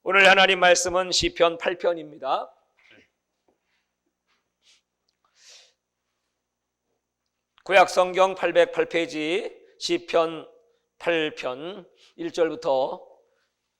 오늘 하나님 말씀은 시편 8편입니다. 구약성경 808페이지 시편 8편 1절부터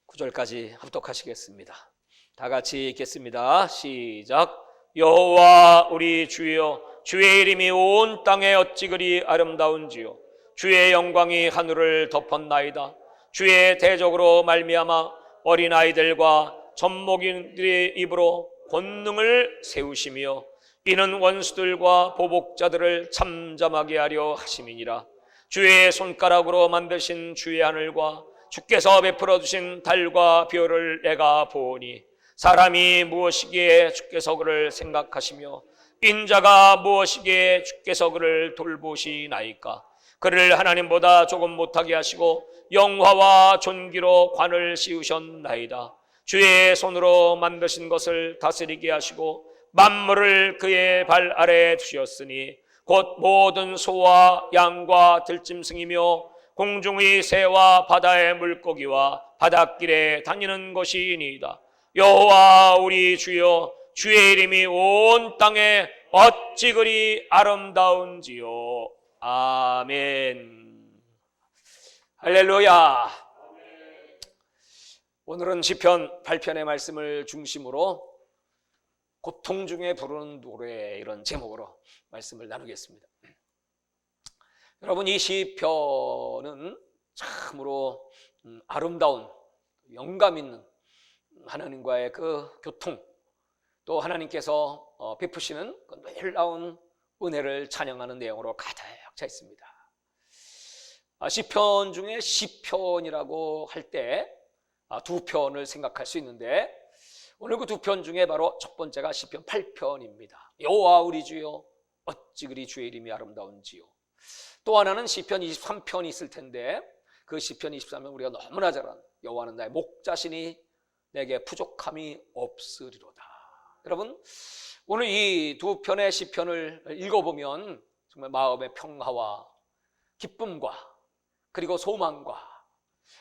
9절까지 합독하시겠습니다. 다 같이 읽겠습니다. 시작. 여호와 우리 주여, 주의 이름이 온 땅에 어찌 그리 아름다운지요. 주의 영광이 하늘을 덮었나이다. 주의 대적으로 말미암아 어린아이들과 젖먹이들의 입으로 권능을 세우시며 이는 원수들과 보복자들을 잠잠하게 하려 하심이니라. 주의 손가락으로 만드신 주의 하늘과 주께서 베풀어 주신 달과 별을 내가 보니 사람이 무엇이기에 주께서 그를 생각하시며 인자가 무엇이기에 주께서 그를 돌보시나이까. 그를 하나님보다 조금 못하게 하시고 영화와 존귀로 관을 씌우셨나이다. 주의 손으로 만드신 것을 다스리게 하시고 만물을 그의 발 아래에 두셨으니 곧 모든 소와 양과 들짐승이며 공중의 새와 바다의 물고기와 바닷길에 다니는 것이니이다. 여호와 우리 주여, 주의 이름이 온 땅에 어찌 그리 아름다운지요. 아멘. 할렐루야. 오늘은 시편 8편의 말씀을 중심으로 고통 중에 부르는 노래, 이런 제목으로 말씀을 나누겠습니다. 여러분, 이 시편은 참으로 아름다운, 영감 있는 하나님과의 그 교통, 또 하나님께서 베푸시는 그 놀라운 은혜를 찬양하는 내용으로 가득 차 있습니다. 시편 중에 시편이라고 할 때 두 편을 생각할 수 있는데, 오늘 그 두 편 중에 바로 첫 번째가 시편 8편입니다. 여호와 우리 주여, 어찌 그리 주의 이름이 아름다운지요. 또 하나는 시편 23편이 있을 텐데, 그 시편 23편 우리가 너무나 잘 아는 여호와는 나의 목자시니 내게 부족함이 없으리로다. 여러분, 오늘 이 두 편의 시편을 읽어보면 정말 마음의 평화와 기쁨과 그리고 소망과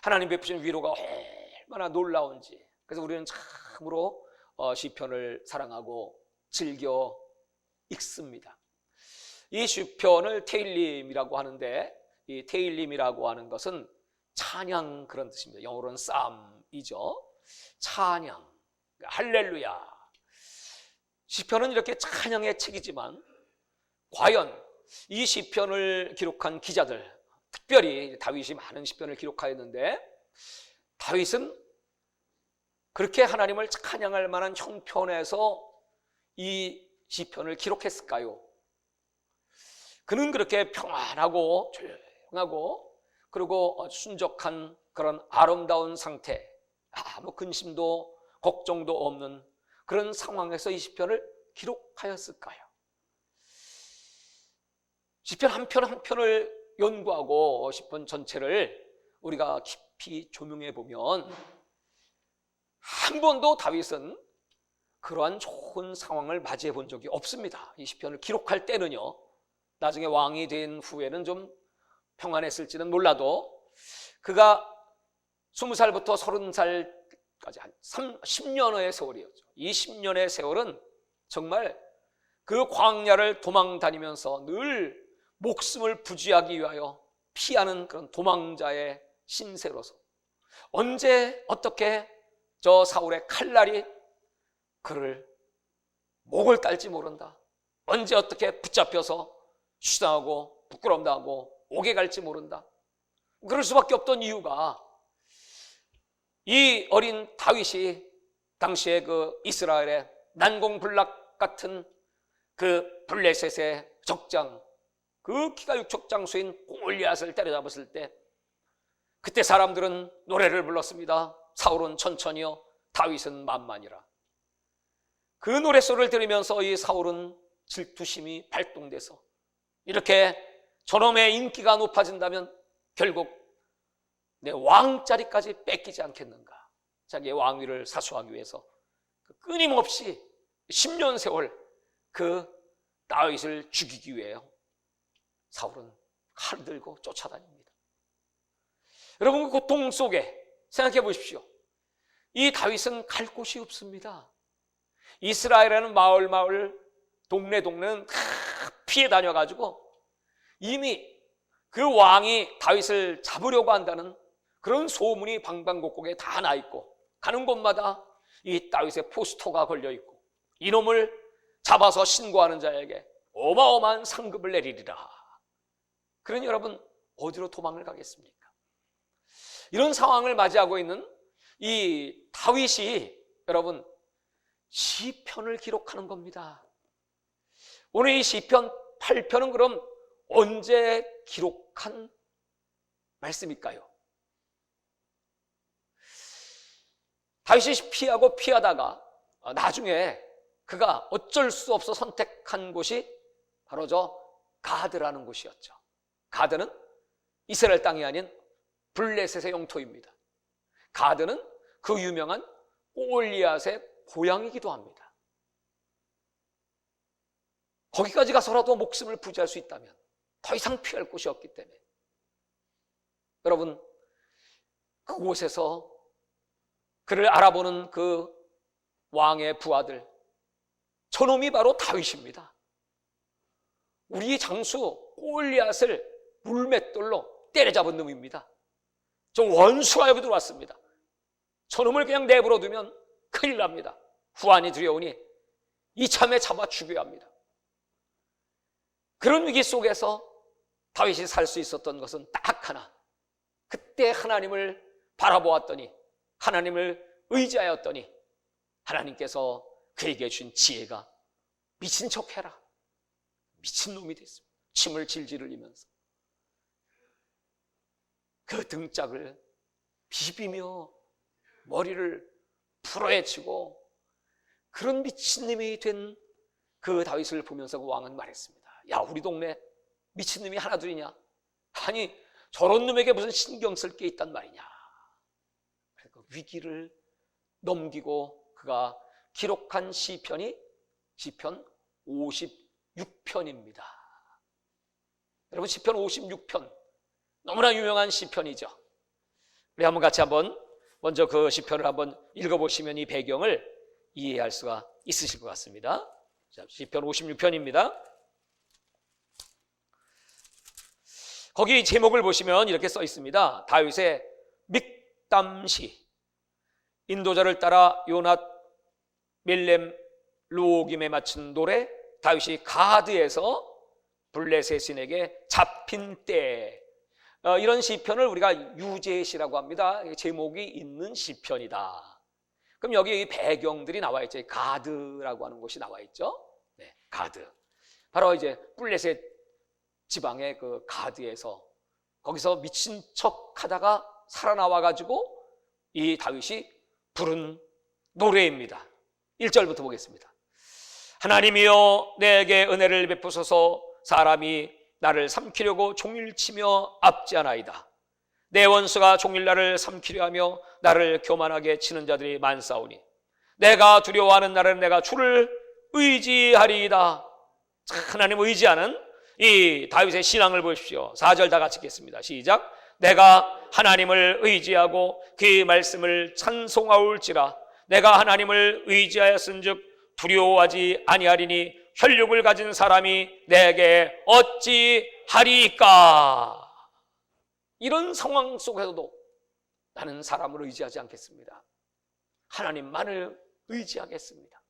하나님 베푸시는 위로가 얼마나 놀라운지, 그래서 우리는 참으로 시편을 사랑하고 즐겨 읽습니다. 이 시편을 테일림이라고 하는데, 이 테일림이라고 하는 것은 찬양, 그런 뜻입니다. 영어로는 쌈이죠. 찬양, 할렐루야. 시편은 이렇게 찬양의 책이지만 과연 이 시편을 기록한 기자들, 특별히 다윗이 많은 시편을 기록하였는데, 다윗은 그렇게 하나님을 찬양할 만한 형편에서 이 시편을 기록했을까요? 그는 그렇게 평안하고 조용하고 그리고 순적한 그런 아름다운 상태, 아무 근심도 걱정도 없는 그런 상황에서 이 시편을 기록하였을까요? 시편 한 편 한 편을 연구하고 시편 전체를 우리가 깊이 조명해 보면 한 번도 다윗은 그러한 좋은 상황을 맞이해 본 적이 없습니다. 이 시편을 기록할 때는요. 나중에 왕이 된 후에는 좀 평안했을지는 몰라도 그가 20살부터 30살까지 한 10년의 세월이었죠. 이 10년의 세월은 정말 그 광야를 도망 다니면서 늘 목숨을 부지하기 위하여 피하는 그런 도망자의 신세로서 언제 어떻게 저 사울의 칼날이 그를 목을 딸지 모른다, 언제 어떻게 붙잡혀서 추상하고 부끄럼 당하고 옥에 갈지 모른다. 그럴 수밖에 없던 이유가 이 어린 다윗이 당시에 그 이스라엘의 난공불락 같은 그 블레셋의 적장, 그 키가 6척 장수인 골리앗을 때려잡았을 때 그때 사람들은 노래를 불렀습니다. 사울은 천천히요, 다윗은 만만이라. 그 노랫소리를 들으면서 이 사울은 질투심이 발동돼서 이렇게 저놈의 인기가 높아진다면 결국 내 왕자리까지 뺏기지 않겠는가, 자기의 왕위를 사수하기 위해서 끊임없이 10년 세월 그 다윗을 죽이기 위해요. 사울은 칼을 들고 쫓아다닙니다. 여러분, 그 고통 속에 생각해 보십시오. 이 다윗은 갈 곳이 없습니다. 이스라엘에는 마을 동네는 다 피해 다녀가지고 이미 그 왕이 다윗을 잡으려고 한다는 그런 소문이 방방곡곡에 다 나 있고, 가는 곳마다 이 다윗의 포스터가 걸려 있고, 이놈을 잡아서 신고하는 자에게 어마어마한 상급을 내리리라. 그러니 여러분, 어디로 도망을 가겠습니까? 이런 상황을 맞이하고 있는 이 다윗이 여러분 시편을 기록하는 겁니다. 오늘 이 시편 8편은 그럼 언제 기록한 말씀일까요? 다윗이 피하다가 나중에 그가 어쩔 수 없어 선택한 곳이 바로 저 가드라는 곳이었죠. 가드는 이스라엘 땅이 아닌 블레셋의 영토입니다. 가드는 그 유명한 골리앗의 고향이기도 합니다. 거기까지 가서라도 목숨을 부지할 수 있다면 더 이상 피할 곳이 없기 때문에 여러분, 그곳에서 그를 알아보는 그 왕의 부하들, 저놈이 바로 다윗입니다. 우리 장수 골리앗을 물맷돌로 때려잡은 놈입니다. 저 원수가 여기 들어왔습니다. 저놈을 그냥 내버려 두면 큰일 납니다. 후환이 두려우니 이참에 잡아 죽여야 합니다. 그런 위기 속에서 다윗이 살 수 있었던 것은 딱 하나, 그때 하나님을 바라보았더니, 하나님을 의지하였더니 하나님께서 그에게 준 지혜가 미친 척해라, 미친놈이 됐습니다. 침을 질질 흘리면서 그 등짝을 비비며 머리를 풀어헤치고 그런 미친놈이 된 그 다윗을 보면서 그 왕은 말했습니다. 야, 우리 동네 미친놈이 하나둘이냐? 아니, 저런 놈에게 무슨 신경 쓸 게 있단 말이냐? 그러니까 위기를 넘기고 그가 기록한 시편이 시편 56편입니다. 여러분, 시편 56편 너무나 유명한 시편이죠. 우리 한번 먼저 그 시편을 한번 읽어보시면 이 배경을 이해할 수가 있으실 것 같습니다. 자, 시편 56편입니다. 거기 제목을 보시면 이렇게 써 있습니다. 다윗의 믹담시, 인도자를 따라 요낫 밀렘 루오김에 맞춘 노래, 다윗이 가드에서 블레셋인에게 잡힌 때, 이런 시편을 우리가 유제시라고 합니다. 제목이 있는 시편이다. 그럼 여기 배경들이 나와 있죠. 가드라고 하는 곳이 나와 있죠. 네, 가드. 바로 이제 블레셋 지방의 그 가드에서 거기서 미친 척 하다가 살아나와 가지고 이 다윗이 부른 노래입니다. 1절부터 보겠습니다. 하나님이여 내게 은혜를 베푸소서. 사람이 나를 삼키려고 종일치며 압제하나이다. 내 원수가 종일 나를 삼키려 하며 나를 교만하게 치는 자들이 많사오니 내가 두려워하는 날은 내가 주를 의지하리이다. 하나님 의지하는 이 다윗의 신앙을 보십시오. 4절 다 같이 읽겠습니다. 시작. 내가 하나님을 의지하고 그의 말씀을 찬송하올지라. 내가 하나님을 의지하였은즉 두려워하지 아니하리니 혈육을 가진 사람이 내게 어찌하리까. 이런 상황 속에서도 나는 사람을 의지하지 않겠습니다. 하나님만을 의지하겠습니다.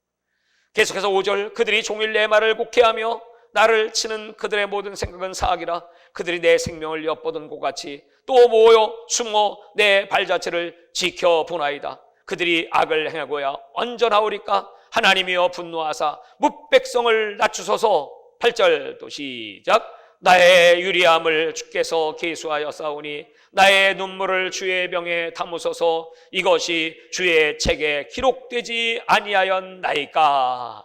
계속해서 5절. 그들이 종일 내 말을 곡해하며 나를 치는 그들의 모든 생각은 사악이라. 그들이 내 생명을 엿보던 것같이 또 모여 숨어 내 발자취를 지켜보나이다. 그들이 악을 행하고야 언전하오리까. 하나님이여 분노하사 뭇백성을 낮추소서. 8절 또 시작. 나의 유리함을 주께서 계수하여 싸우니 나의 눈물을 주의 병에 담으소서. 이것이 주의 책에 기록되지 아니하였나이까.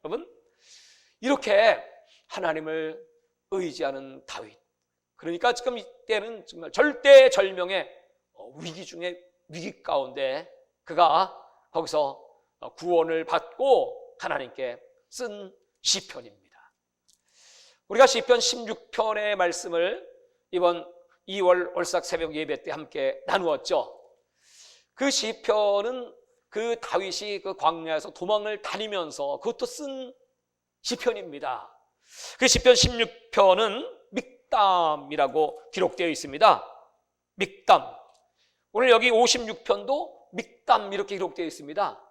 여러분, 이렇게 하나님을 의지하는 다윗, 그러니까 지금 이때는 정말 절대절명의 위기 중에 위기 가운데 그가 거기서 구원을 받고 하나님께 쓴 시편입니다. 우리가 시편 16편의 말씀을 이번 2월 월삭 새벽 예배 때 함께 나누었죠. 그 시편은 그 다윗이 그 광야에서 도망을 다니면서 그것도 쓴 시편입니다. 그 시편 16편은 믹담이라고 기록되어 있습니다. 믹담. 오늘 여기 56편도 믹담 이렇게 기록되어 있습니다.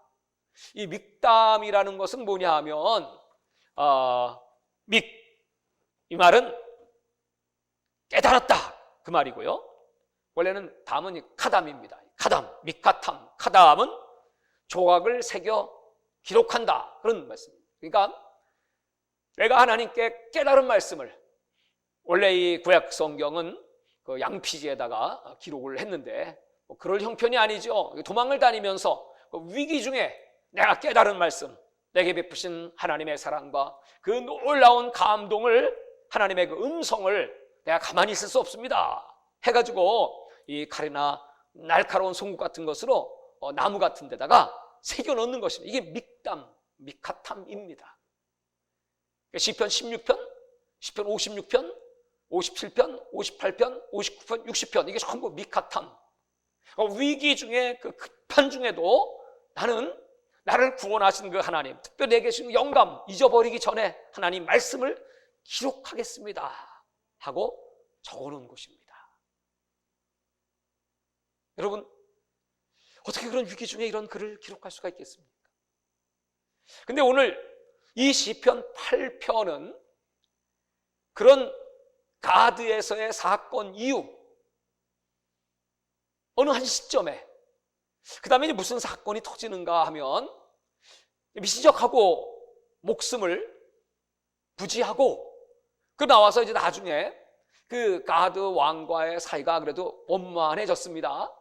이 믹담이라는 것은 뭐냐 하면 이 말은 깨달았다 그 말이고요. 원래는 담은 카담입니다. 카담, 미카탐. 카담은 조각을 새겨 기록한다 그런 말씀입니다. 그러니까 내가 하나님께 깨달은 말씀을, 원래 이 구약 성경은 그 양피지에다가 기록을 했는데 그럴 형편이 아니죠. 도망을 다니면서 그 위기 중에 내가 깨달은 말씀, 내게 베푸신 하나님의 사랑과 그 놀라운 감동을, 하나님의 그 음성을 내가 가만히 있을 수 없습니다 해가지고 이 칼이나 날카로운 송곳 같은 것으로 나무 같은 데다가 새겨 넣는 것입니다. 이게 믹담, 미카탐입니다. 시편 16편, 시편 56편, 57편, 58편, 59편, 60편 이게 전부 미카탐. 위기 중에 그 급한 중에도 나를 구원하신 그 하나님, 특별히 내게 주신 영감, 잊어버리기 전에 하나님 말씀을 기록하겠습니다 하고 적어놓은 것입니다. 여러분, 어떻게 그런 위기 중에 이런 글을 기록할 수가 있겠습니까? 근데 오늘 이 시편 8편은 그런 가드에서의 사건 이후 어느 한 시점에, 그 다음에 무슨 사건이 터지는가 하면 미시적하고 목숨을 부지하고 그 나와서 이제 나중에 그 가드 왕과의 사이가 그래도 원만해졌습니다.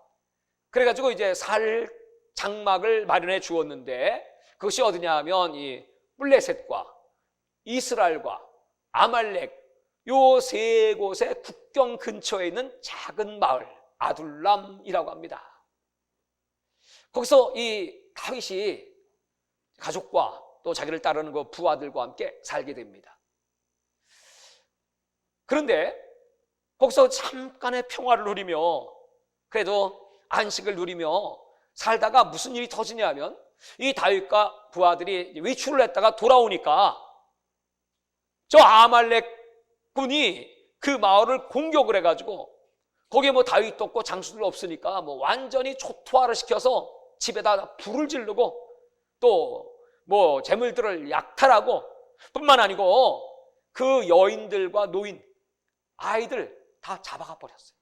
그래가지고 이제 살 장막을 마련해 주었는데 그것이 어디냐 하면 이 블레셋과 이스라엘과 아말렉 요 세 곳의 국경 근처에 있는 작은 마을 아둘람이라고 합니다. 거기서 이 다윗이 가족과 또 자기를 따르는 그 부하들과 함께 살게 됩니다. 그런데 거기서 잠깐의 평화를 누리며 그래도 안식을 누리며 살다가 무슨 일이 터지냐면 이 다윗과 부하들이 외출을 했다가 돌아오니까 저 아말렉 군이 그 마을을 공격을 해가지고 거기에 뭐 다윗도 없고 장수들 없으니까 뭐 완전히 초토화를 시켜서 집에다 불을 지르고 또 뭐 재물들을 약탈하고 뿐만 아니고 그 여인들과 노인, 아이들 다 잡아가 버렸어요.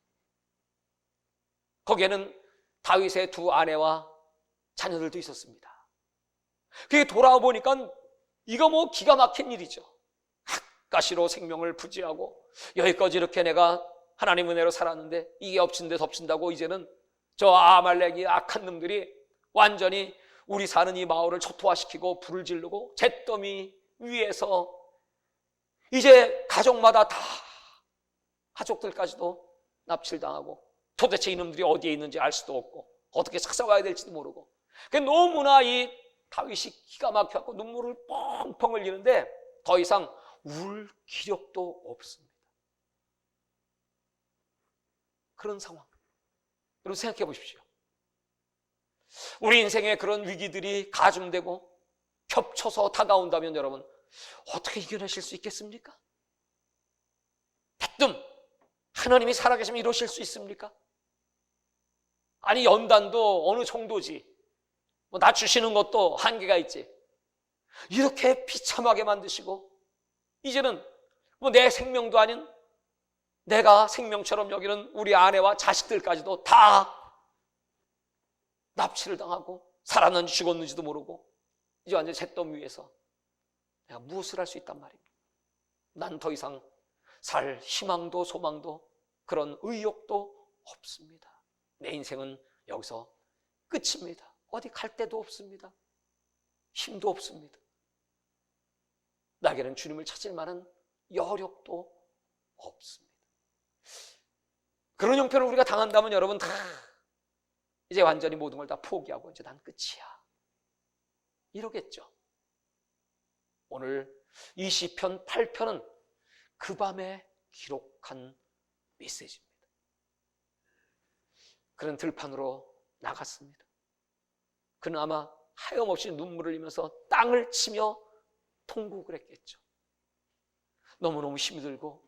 거기에는 다윗의 두 아내와 자녀들도 있었습니다. 그게 돌아와 보니까 이거 뭐 기가 막힌 일이죠. 가시로 생명을 부지하고 여기까지 이렇게 내가 하나님 은혜로 살았는데 이게 엎친 데 덮친다고 이제는 저 아말렉이 악한 놈들이 완전히 우리 사는 이 마을을 초토화시키고 불을 지르고 잿더미 위에서 이제 가족마다 다 가족들까지도 납치를 당하고 도대체 이놈들이 어디에 있는지 알 수도 없고 어떻게 찾아와야 될지도 모르고 너무나 이 다윗이 기가 막혀서 눈물을 펑펑 흘리는데 더 이상 울 기력도 없습니다. 그런 상황. 여러분 생각해 보십시오. 우리 인생에 그런 위기들이 가중되고 겹쳐서 다가온다면 여러분 어떻게 이겨내실 수 있겠습니까? 대뜸 하나님이 살아계시면 이러실 수 있습니까? 아니 연단도 어느 정도지 뭐 낮추시는 것도 한계가 있지 이렇게 비참하게 만드시고 이제는 뭐 내 생명도 아닌 내가 생명처럼 여기는 우리 아내와 자식들까지도 다 납치를 당하고 살았는지 죽었는지도 모르고 이제 완전히 잿더미 위에서 내가 무엇을 할 수 있단 말입니까? 난 더 이상 살 희망도 소망도 그런 의욕도 없습니다. 내 인생은 여기서 끝입니다. 어디 갈 데도 없습니다. 힘도 없습니다. 나에게는 주님을 찾을 만한 여력도 없습니다. 그런 형편을 우리가 당한다면 여러분 다 이제 완전히 모든 걸 다 포기하고 이제 난 끝이야 이러겠죠. 오늘 이 시편 8편은 그 밤에 기록한 메시지입니다. 그런 들판으로 나갔습니다. 그는 아마 하염없이 눈물을 흘리면서 땅을 치며 통곡을 했겠죠. 너무너무 힘들고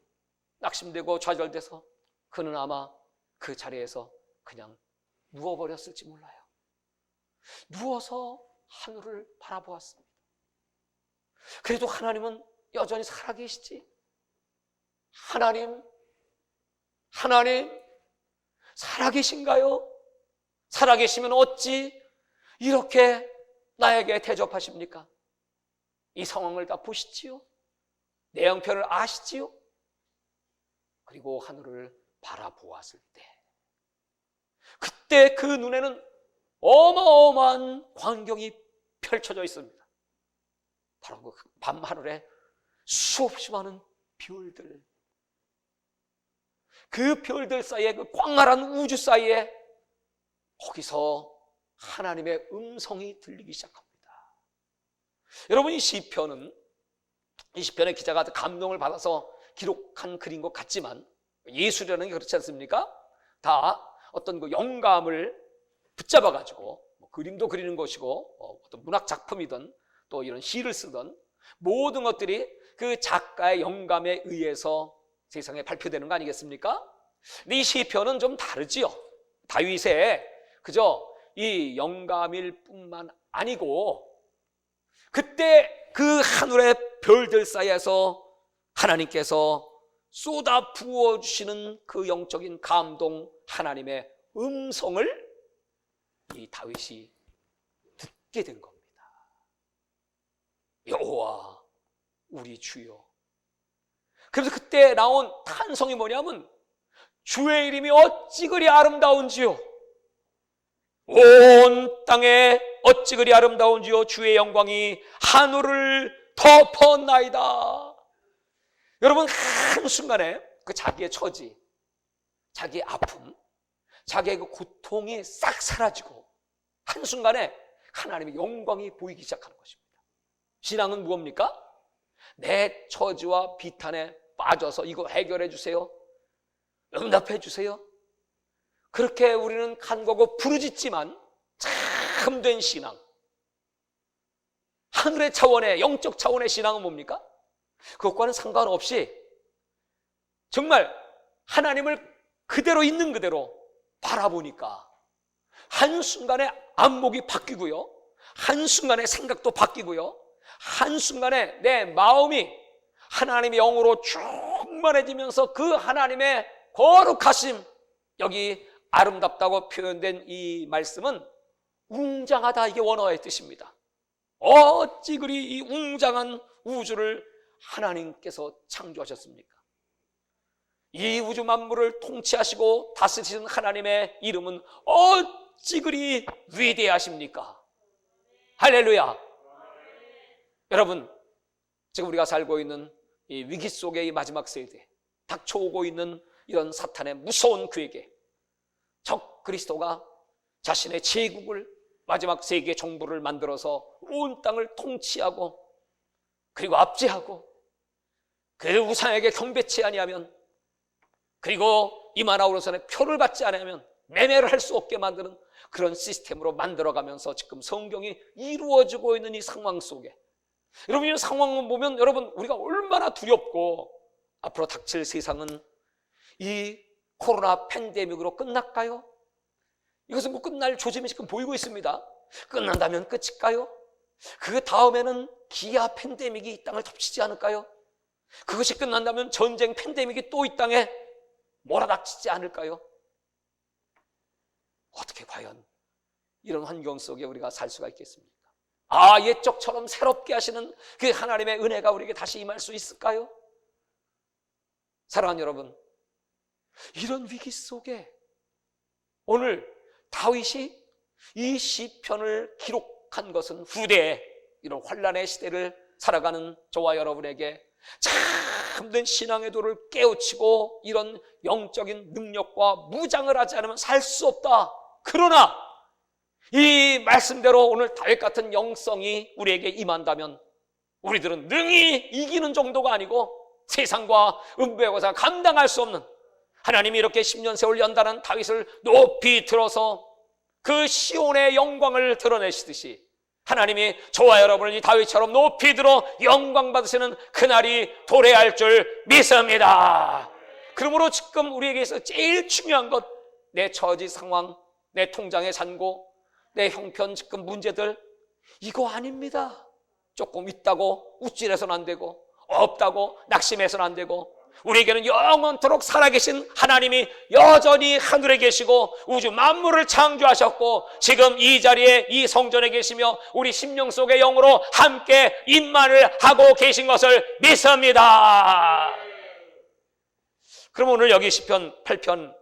낙심되고 좌절돼서 그는 아마 그 자리에서 그냥 누워버렸을지 몰라요. 누워서 하늘을 바라보았습니다. 그래도 하나님은 여전히 살아계시지. 하나님 살아계신가요? 살아계시면 어찌 이렇게 나에게 대접하십니까? 이 상황을 다 보시지요? 내 형편을 아시지요? 그리고 하늘을 바라보았을 때 그때 그 눈에는 어마어마한 광경이 펼쳐져 있습니다. 바로 그 밤하늘에 수없이 많은 별들, 그 별들 사이에, 그 광활한 우주 사이에 거기서 하나님의 음성이 들리기 시작합니다. 여러분, 이 시편의 기자가 감동을 받아서 기록한 글인 것 같지만 예술이라는 게 그렇지 않습니까? 다 어떤 그 영감을 붙잡아가지고 그림도 그리는 것이고 어떤 문학 작품이든 또 이런 시를 쓰든 모든 것들이 그 작가의 영감에 의해서 세상에 발표되는 거 아니겠습니까? 근데 이 시편은 좀 다르지요. 다윗의 그저 이 영감일 뿐만 아니고 그때 그 하늘의 별들 사이에서 하나님께서 쏟아 부어주시는 그 영적인 감동, 하나님의 음성을 이 다윗이 듣게 된 겁니다. 여호와 우리 주여. 그래서 그때 나온 탄성이 뭐냐면 주의 이름이 어찌 그리 아름다운지요, 온 땅에 어찌 그리 아름다운지요, 주의 영광이 하늘을 덮었나이다. 여러분, 한순간에 그 자기의 처지, 자기의 아픔, 자기의 그 고통이 싹 사라지고 한순간에 하나님의 영광이 보이기 시작하는 것입니다. 신앙은 무엇입니까? 내 처지와 비탄에 빠져서 이거 해결해 주세요, 응답해 주세요, 그렇게 우리는 간구하고 부르짖지만 참된 신앙, 하늘의 차원의 영적 차원의 신앙은 뭡니까? 그것과는 상관없이 정말 하나님을 그대로 있는 그대로 바라보니까 한순간에 안목이 바뀌고요, 한순간에 생각도 바뀌고요, 한순간에 내 마음이 하나님의 영으로 충만해지면서 그 하나님의 거룩하심, 여기 아름답다고 표현된 이 말씀은 웅장하다, 이게 원어의 뜻입니다. 어찌 그리 이 웅장한 우주를 하나님께서 창조하셨습니까? 이 우주 만물을 통치하시고 다스리시는 하나님의 이름은 어찌 그리 위대하십니까? 할렐루야. 여러분, 지금 우리가 살고 있는 이 위기 속의 이 마지막 세대, 닥쳐오고 있는 이런 사탄의 무서운 그에게 적 그리스도가 자신의 제국을, 마지막 세계 정부를 만들어서 온 땅을 통치하고 그리고 압제하고 그 우상에게 경배치 아니하면, 그리고 이마나우로선의 표를 받지 않으면 매매를 할 수 없게 만드는 그런 시스템으로 만들어가면서 지금 성경이 이루어지고 있는 이 상황 속에, 여러분, 이 상황을 보면 여러분, 우리가 얼마나 두렵고 앞으로 닥칠 세상은 이 코로나 팬데믹으로 끝날까요? 이것은 뭐 끝날 조짐이 지금 보이고 있습니다. 끝난다면 끝일까요? 그 다음에는 기아 팬데믹이 이 땅을 덮치지 않을까요? 그것이 끝난다면 전쟁 팬데믹이 또 이 땅에 몰아닥치지 않을까요? 어떻게 과연 이런 환경 속에 우리가 살 수가 있겠습니까? 옛적처럼 새롭게 하시는 그 하나님의 은혜가 우리에게 다시 임할 수 있을까요? 사랑하는 여러분, 이런 위기 속에 오늘 다윗이 이 시편을 기록한 것은 후대에 이런 환난의 시대를 살아가는 저와 여러분에게 참된 신앙의 도를 깨우치고 이런 영적인 능력과 무장을 하지 않으면 살 수 없다. 그러나 이 말씀대로 오늘 다윗 같은 영성이 우리에게 임한다면 우리들은 능히 이기는 정도가 아니고 세상과 음부의 고사 감당할 수 없는, 하나님이 이렇게 10년 세월 연단한 다윗을 높이 들어서 그 시온의 영광을 드러내시듯이 하나님이 저와 여러분을 이 다윗처럼 높이 들어 영광 받으시는 그날이 도래할 줄 믿습니다. 그러므로 지금 우리에게 있어 제일 중요한 것, 내 처지 상황, 내 통장의 잔고, 내 형편 지금 문제들, 이거 아닙니다. 조금 있다고 우쭐해서는 안 되고, 없다고 낙심해서는 안 되고, 우리에게는 영원토록 살아계신 하나님이 여전히 하늘에 계시고 우주 만물을 창조하셨고 지금 이 자리에 이 성전에 계시며 우리 심령 속의 영으로 함께 임만을 하고 계신 것을 믿습니다. 그럼 오늘 여기 시편 8편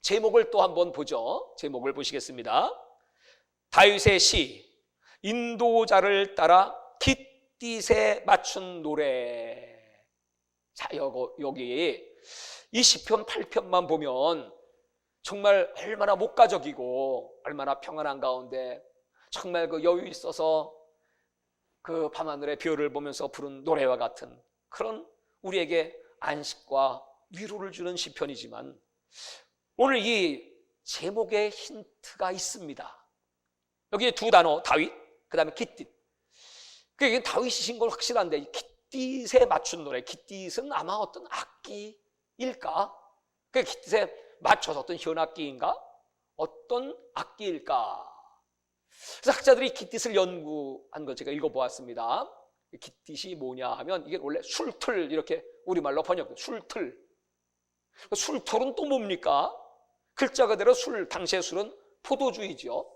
제목을 또 한번 보죠. 제목을 보시겠습니다. 다윗의 시, 인도자를 따라 깃딧에 맞춘 노래. 자, 여기 이 시편 8편만 보면 정말 얼마나 목가적이고 얼마나 평안한 가운데 정말 그 여유 있어서 그 밤하늘의 별을 보면서 부른 노래와 같은 그런 우리에게 안식과 위로를 주는 시편이지만 오늘 이 제목에 힌트가 있습니다. 여기에 두 단어, 다윗, 그 다음에 깃딧. 그게 다윗이신 건 확실한데 깃딧에 맞춘 노래, 깃딧은 아마 어떤 악기일까? 그 깃딧에 맞춰서 어떤 현악기인가? 어떤 악기일까? 그래서 학자들이 깃딧을 연구한 거 제가 읽어보았습니다. 깃딧이 뭐냐 하면 이게 원래 술틀, 이렇게 우리말로 번역, 술틀. 술틀은 또 뭡니까? 글자 그대로 술, 당시의 술은 포도주이죠.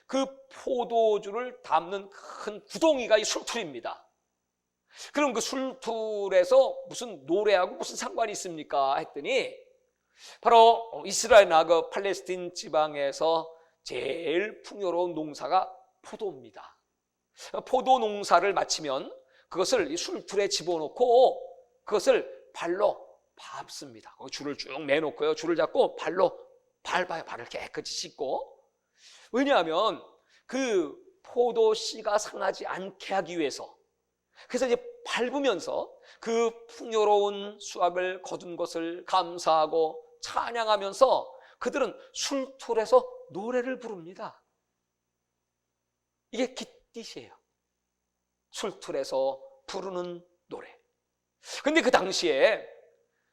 그 포도주를 담는 큰 구덩이가 이 술틀입니다. 그럼 그 술틀에서 무슨 노래하고 무슨 상관이 있습니까? 했더니 바로 이스라엘이나 그 팔레스틴 지방에서 제일 풍요로운 농사가 포도입니다. 포도 농사를 마치면 그것을 이 술틀에 집어넣고 그것을 발로 밟습니다. 줄을 쭉 매놓고요. 줄을 잡고 발로 밟아요. 발을 깨끗이 씻고. 왜냐하면 그 포도 씨가 상하지 않게 하기 위해서. 그래서 이제 밟으면서 그 풍요로운 수확을 거둔 것을 감사하고 찬양하면서 그들은 술틀에서 노래를 부릅니다. 이게 깃딧이에요. 술틀에서 부르는 노래. 근데 그 당시에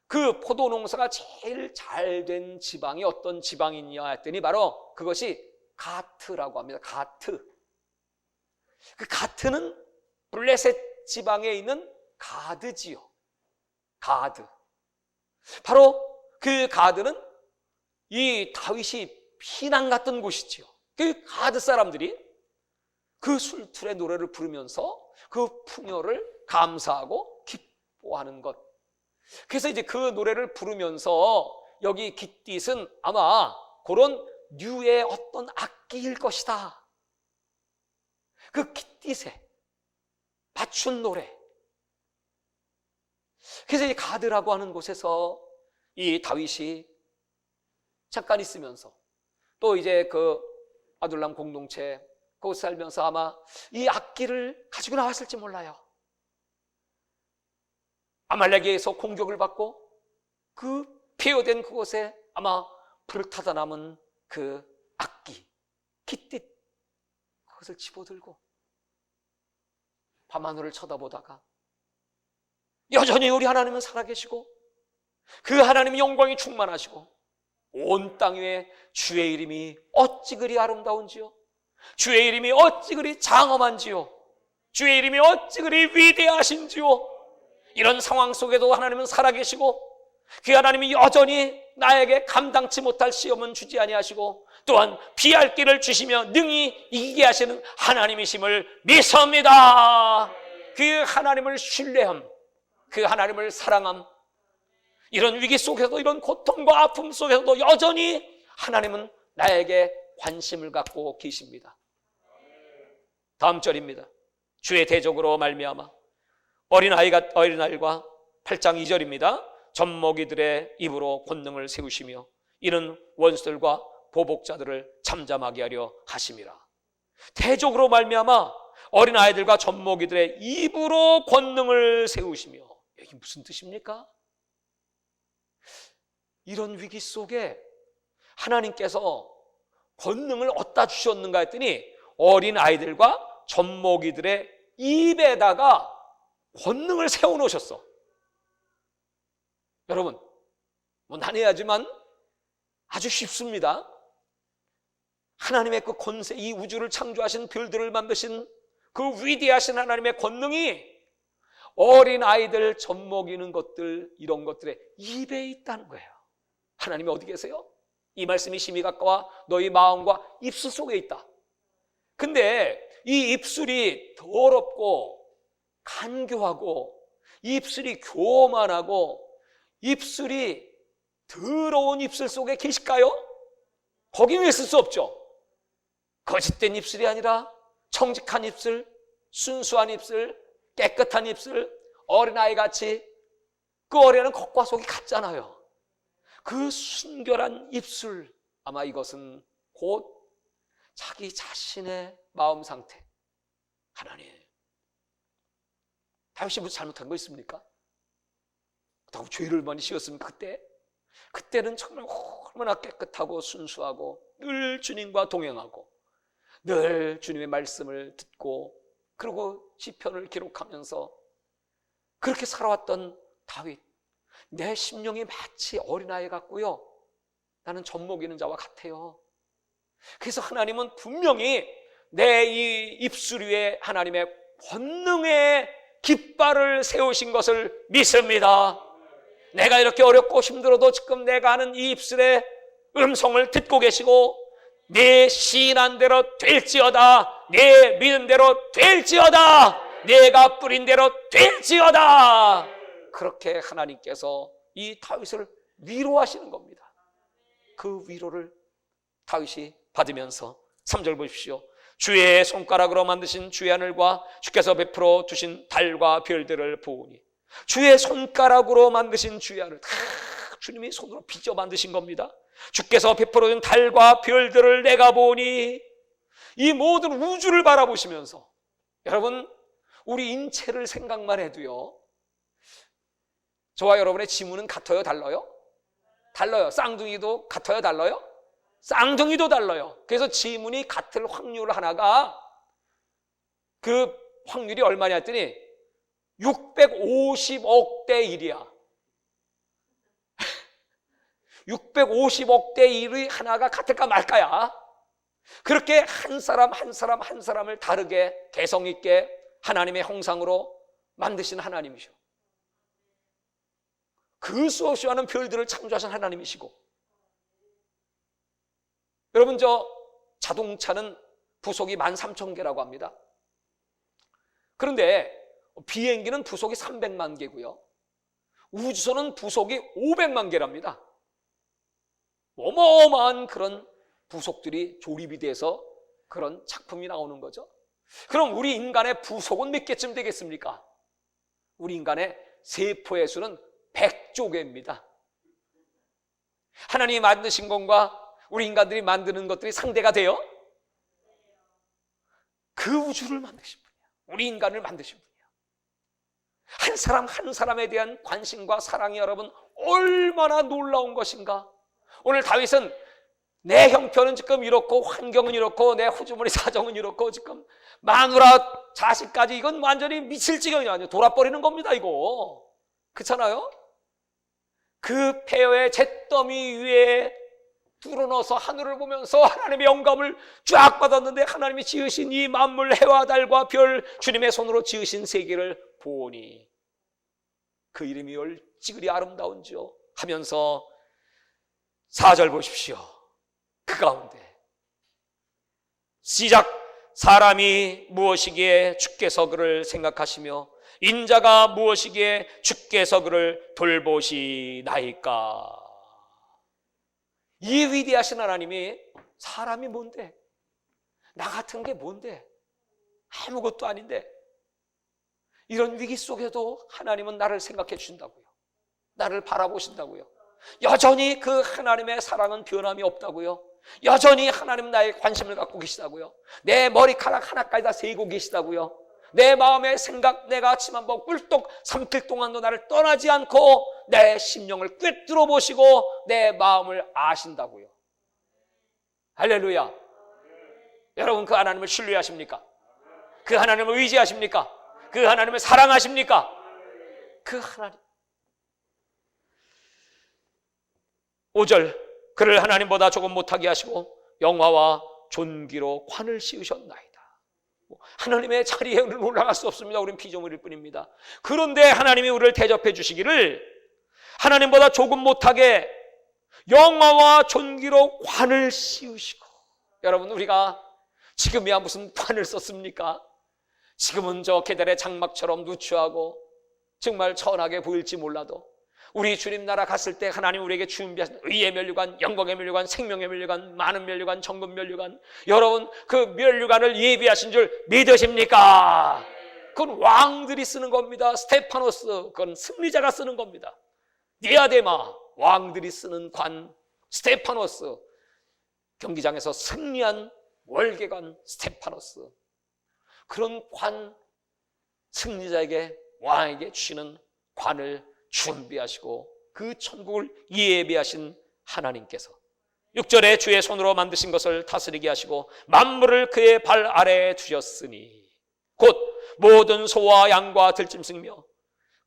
그 포도 농사가 제일 잘 된 지방이 어떤 지방이냐 했더니 바로 그것이 가트라고 합니다. 가트. 그 가트는 블레셋 지방에 있는 가드지요. 가드. 바로 그 가드는 이 다윗이 피난 갔던 곳이지요. 그 가드 사람들이 그 술틀의 노래를 부르면서 그 풍요를 감사하고 기뻐하는 것. 그래서 이제 그 노래를 부르면서 여기 깃딧은 아마 그런 류의 어떤 악기일 것이다. 그 깃딧에 맞춘 노래. 그래서 이 가드라고 하는 곳에서 이 다윗이 잠깐 있으면서 또 이제 그 아둘람 공동체 거기 살면서 아마 이 악기를 가지고 나왔을지 몰라요. 아말렉에서 공격을 받고 그 폐허된 그곳에 아마 불을 타다 남은 그 악기, 깃딧, 그것을 집어들고 밤하늘을 쳐다보다가 여전히 우리 하나님은 살아계시고 그 하나님의 영광이 충만하시고 온 땅 위에 주의 이름이 어찌 그리 아름다운지요, 주의 이름이 어찌 그리 장엄한지요, 주의 이름이 어찌 그리 위대하신지요. 이런 상황 속에도 하나님은 살아계시고 그 하나님이 여전히 나에게 감당치 못할 시험은 주지 아니하시고 또한 피할 길을 주시며 능히 이기게 하시는 하나님이심을 믿습니다. 그 하나님을 신뢰함, 그 하나님을 사랑함, 이런 위기 속에서도 이런 고통과 아픔 속에서도 여전히 하나님은 나에게 관심을 갖고 계십니다. 다음 절입니다. 주의 대적으로 말미암아 어린아이과 8장 2절입니다. 젖먹이들의 입으로 권능을 세우시며 이는 원수들과 보복자들을 잠잠하게 하려 하심이라. 대적으로 말미암아 어린아이들과 젖먹이들의 입으로 권능을 세우시며, 이게 무슨 뜻입니까? 이런 위기 속에 하나님께서 권능을 어디다 주셨는가 했더니 어린 아이들과 젖먹이들의 입에다가 권능을 세워놓으셨어. 여러분, 뭐 난해하지만 아주 쉽습니다. 하나님의 그 권세, 이 우주를 창조하신 별들을 만드신 그 위대하신 하나님의 권능이 어린 아이들 젖먹이는 것들, 이런 것들의 입에 있다는 거예요. 하나님이 어디 계세요? 이 말씀이 심히 가까워 너희 마음과 입술 속에 있다. 근데 이 입술이 더럽고 간교하고 입술이 교만하고 입술이 더러운 입술 속에 계실까요? 거기는 있을 수 없죠. 거짓된 입술이 아니라 정직한 입술, 순수한 입술, 깨끗한 입술, 어린아이같이, 그 어린아이는 겉과 속이 같잖아요. 그 순결한 입술, 아마 이것은 곧 자기 자신의 마음 상태. 하나님, 다윗이 무슨 잘못한 거 있습니까? 그렇다고 죄를 많이 지었으면 그때는 정말 얼마나 깨끗하고 순수하고 늘 주님과 동행하고 늘 주님의 말씀을 듣고 그리고 시편을 기록하면서 그렇게 살아왔던 다윗. 내 심령이 마치 어린아이 같고요, 나는 젖먹이는 자와 같아요. 그래서 하나님은 분명히 내 이 입술 위에 하나님의 권능의 깃발을 세우신 것을 믿습니다. 내가 이렇게 어렵고 힘들어도 지금 내가 하는 이 입술의 음성을 듣고 계시고 내 시인한 대로 될지어다, 내 믿은 대로 될지어다, 내가 뿌린 대로 될지어다. 그렇게 하나님께서 이 다윗을 위로하시는 겁니다. 그 위로를 다윗이 받으면서 3절 보십시오. 주의 손가락으로 만드신 주의 하늘과 주께서 베풀어 두신 달과 별들을 보오니. 주의 손가락으로 만드신 주의 하늘, 주님이 손으로 빚어 만드신 겁니다. 주께서 베풀어 준 달과 별들을 내가 보니. 이 모든 우주를 바라보시면서, 여러분, 우리 인체를 생각만 해도요, 저와 여러분의 지문은 같아요, 달라요? 달라요. 쌍둥이도 같아요, 달라요? 쌍둥이도 달라요. 그래서 지문이 같을 확률 하나가, 그 확률이 얼마냐 했더니 650억 대 1이야. 650억 대 1의 하나가 같을까 말까야. 그렇게 한 사람을 다르게 개성 있게 하나님의 형상으로 만드신 하나님이셔. 그 수 없이 많은 별들을 창조하신 하나님이시고, 여러분, 저 자동차는 부속이 13,000개라고 합니다. 그런데 비행기는 부속이 300만 개고요, 우주선은 부속이 500만 개랍니다. 어마어마한 그런 부속들이 조립이 돼서 그런 작품이 나오는 거죠. 그럼 우리 인간의 부속은 몇 개쯤 되겠습니까? 우리 인간의 세포의 수는 100조 개입니다. 하나님이 만드신 것과 우리 인간들이 만드는 것들이 상대가 돼요? 그 우주를 만드신 분이야. 우리 인간을 만드신 분이야. 한 사람 한 사람에 대한 관심과 사랑이 여러분 얼마나 놀라운 것인가. 오늘 다윗은 내 형편은 지금 이렇고 환경은 이렇고 내 후주머니 사정은 이렇고 지금 마누라 자식까지, 이건 완전히 미칠 지경이 아니에요. 돌아버리는 겁니다, 이거. 그렇잖아요? 그 폐허의 잿더미 위에 뚫어넣어서 하늘을 보면서 하나님의 영감을 쫙 받았는데, 하나님이 지으신 이 만물, 해와 달과 별, 주님의 손으로 지으신 세계를 보니 그 이름이 얼찌 그리 아름다운지요 하면서 4절 보십시오. 그 가운데 시작, 사람이 무엇이기에 주께서 그를 생각하시며 인자가 무엇이기에 주께서 그를 돌보시나이까. 이 위대하신 하나님이 사람이 뭔데? 나 같은 게 뭔데? 아무것도 아닌데 이런 위기 속에도 하나님은 나를 생각해 주신다고요. 나를 바라보신다고요. 여전히 그 하나님의 사랑은 변함이 없다고요. 여전히 하나님 나에 관심을 갖고 계시다고요. 내 머리카락 하나까지 다 세고 계시다고요. 내 마음의 생각, 내가 아침 한번 꿀떡 삼킬 동안도 나를 떠나지 않고 내 심령을 꿰뚫어 보시고 내 마음을 아신다고요. 할렐루야. 여러분 그 하나님을 신뢰하십니까? 그 하나님을 의지하십니까? 그 하나님을 사랑하십니까? 그 하나님. 5절, 그를 하나님보다 조금 못하게 하시고 영화와 존귀로 관을 씌우셨나이다. 하나님의 자리에 우리는 올라갈 수 없습니다. 우리는 피조물일 뿐입니다. 그런데 하나님이 우리를 대접해 주시기를 하나님보다 조금 못하게 영화와 존귀로 관을 씌우시고. 여러분, 우리가 지금이야 무슨 관을 썼습니까? 지금은 저 계달의 장막처럼 누추하고 정말 천하게 보일지 몰라도 우리 주님 나라 갔을 때 하나님 우리에게 준비하신 의의 면류관, 영광의 면류관, 생명의 면류관, 많은 면류관, 정금 면류관, 여러분 그 면류관을 예비하신 줄 믿으십니까? 그건 왕들이 쓰는 겁니다. 스테파노스, 그건 승리자가 쓰는 겁니다. 디아데마, 왕들이 쓰는 관. 스테파노스, 경기장에서 승리한 월계관 스테파노스. 그런 관, 승리자에게, 왕에게 주시는 관을 준비하시고 그 천국을 예비하신 하나님께서 6절에 주의 손으로 만드신 것을 다스리게 하시고 만물을 그의 발 아래에 두셨으니 곧 모든 소와 양과 들짐승며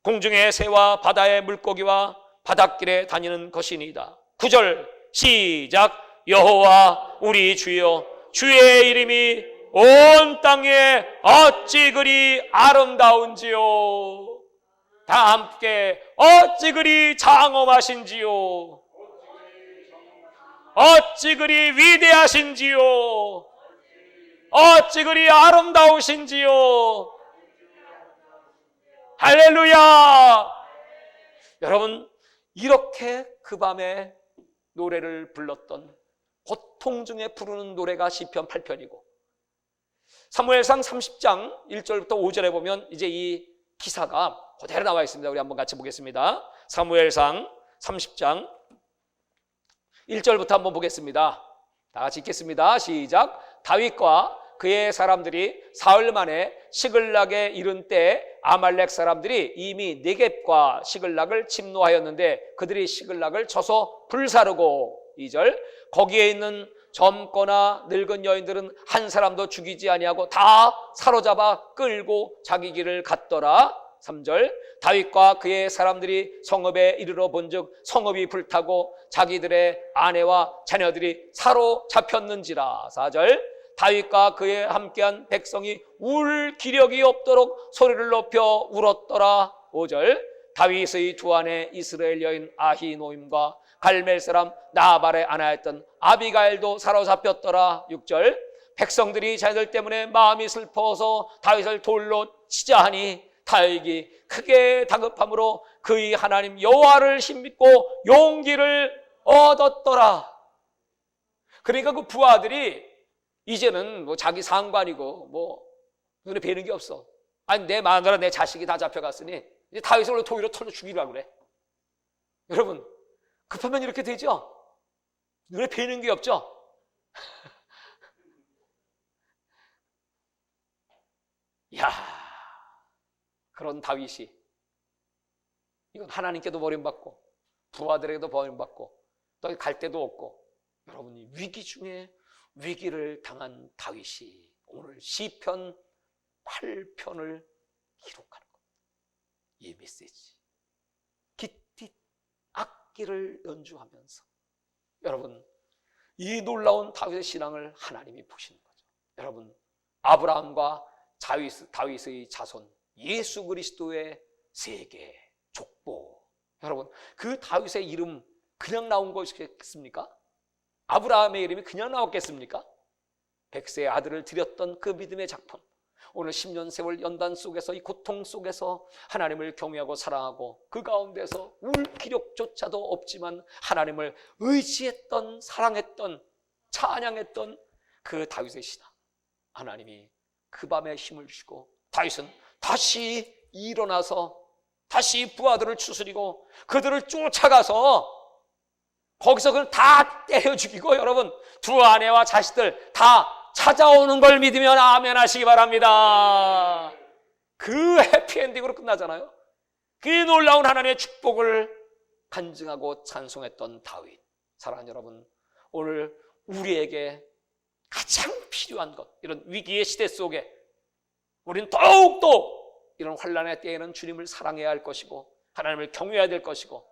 공중의 새와 바다의 물고기와 바닷길에 다니는 것이니이다. 9절 시작. 여호와 우리 주여, 주의 이름이 온 땅에 어찌 그리 아름다운지요. 다 함께 어찌 그리 장엄하신지요. 어찌 그리 위대하신지요. 어찌 그리 아름다우신지요. 할렐루야. 여러분, 이렇게 그 밤에 노래를 불렀던, 고통 중에 부르는 노래가 시편 8편이고 사무엘상 30장 1절부터 5절에 보면 이제 이 기사가 그대로 나와 있습니다. 우리 한번 같이 보겠습니다. 사무엘상 30장 1절부터 한번 보겠습니다. 다 같이 읽겠습니다. 시작. 다윗과 그의 사람들이 사흘 만에 시글락에 이른 때 아말렉 사람들이 이미 네겝과 시글락을 침노하였는데 그들이 시글락을 쳐서 불사르고 2절 거기에 있는 젊거나 늙은 여인들은 한 사람도 죽이지 아니하고 다 사로잡아 끌고 자기 길을 갔더라. 3절 다윗과 그의 사람들이 성읍에 이르러 본즉 성읍이 불타고 자기들의 아내와 자녀들이 사로잡혔는지라. 4절 다윗과 그의 함께한 백성이 울 기력이 없도록 소리를 높여 울었더라. 5절 다윗의 두 아내 이스라엘 여인 아히노임과 갈멜 사람 나발의 아내였던 아비가일도 사로잡혔더라. 6절 백성들이 자기들 때문에 마음이 슬퍼서 다윗을 돌로 치자 하니 다윗이 크게 다급함으로 그의 하나님 여호와를 힘입고 용기를 얻었더라. 그러니까 그 부하들이 이제는 뭐 자기 상관이고 뭐 눈에 뵈는 게 없어. 아니 내 마누라 내 자식이 다 잡혀갔으니 이제 다윗을 도리로 털어 죽이려고 그래. 여러분 급하면 이렇게 되죠? 눈에 뵈는 게 없죠? 야, 그런 다윗이 이건 하나님께도 버림받고 부하들에게도 버림받고 또 갈 데도 없고 여러분이 위기 중에 위기를 당한 다윗이 오늘 시편 8편을 기록하는 겁니다. 이 메시지 기띠 악기를 연주하면서 여러분 이 놀라운 다윗의 신앙을 하나님이 보시는 거죠. 여러분 아브라함과 다윗의 자손 예수 그리스도의 세계 족보. 여러분 그 다윗의 이름 그냥 나온 것이겠습니까? 아브라함의 이름이 그냥 나왔겠습니까? 백세의 아들을 드렸던 그 믿음의 작품. 오늘 10년 세월 연단 속에서 이 고통 속에서 하나님을 경외하고 사랑하고 그 가운데서 울 기력조차도 없지만 하나님을 의지했던 사랑했던 찬양했던 그 다윗의 신앙. 하나님이 그 밤에 힘을 주시고 다윗은 다시 일어나서 다시 부하들을 추스리고 그들을 쫓아가서 거기서 그걸 다 때려 죽이고 여러분 두 아내와 자식들 다 찾아오는 걸 믿으면 아멘 하시기 바랍니다. 그 해피엔딩으로 끝나잖아요. 그 놀라운 하나님의 축복을 간증하고 찬송했던 다윗. 사랑하는 여러분 오늘 우리에게 가장 필요한 것, 이런 위기의 시대 속에 우리는 더욱더 이런 환난의 때에는 주님을 사랑해야 할 것이고 하나님을 경외해야 될 것이고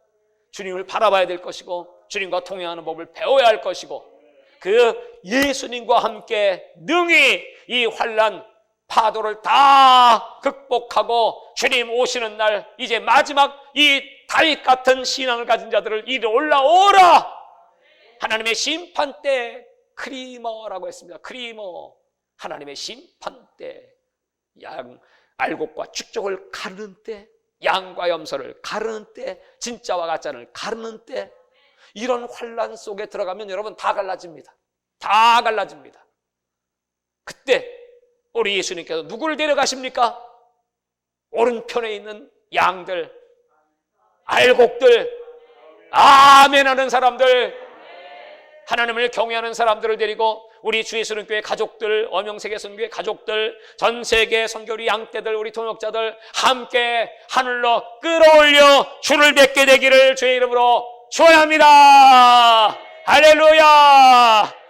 주님을 바라봐야 될 것이고 주님과 동행하는 법을 배워야 할 것이고 그 예수님과 함께 능히 이 환난 파도를 다 극복하고 주님 오시는 날 이제 마지막 이 다윗 같은 신앙을 가진 자들을 이리 올라오라. 하나님의 심판 때 크리머라고 했습니다. 크리머, 하나님의 심판 때 알곡과 축적을 가르는 때, 양과 염소를 가르는 때, 진짜와 가짜를 가르는 때, 이런 환란 속에 들어가면 여러분 다 갈라집니다. 다 갈라집니다. 그때 우리 예수님께서 누구를 데려가십니까? 오른편에 있는 양들, 알곡들, 아멘 하는 사람들, 하나님을 경외하는 사람들을 데리고 우리 주 예수님교회 가족들, 엄영세계 선교회 가족들, 전 세계 선교리 양떼들, 우리 동역자들 함께 하늘로 끌어올려 주를 뵙게 되기를 주의 이름으로 축원합니다. 할렐루야.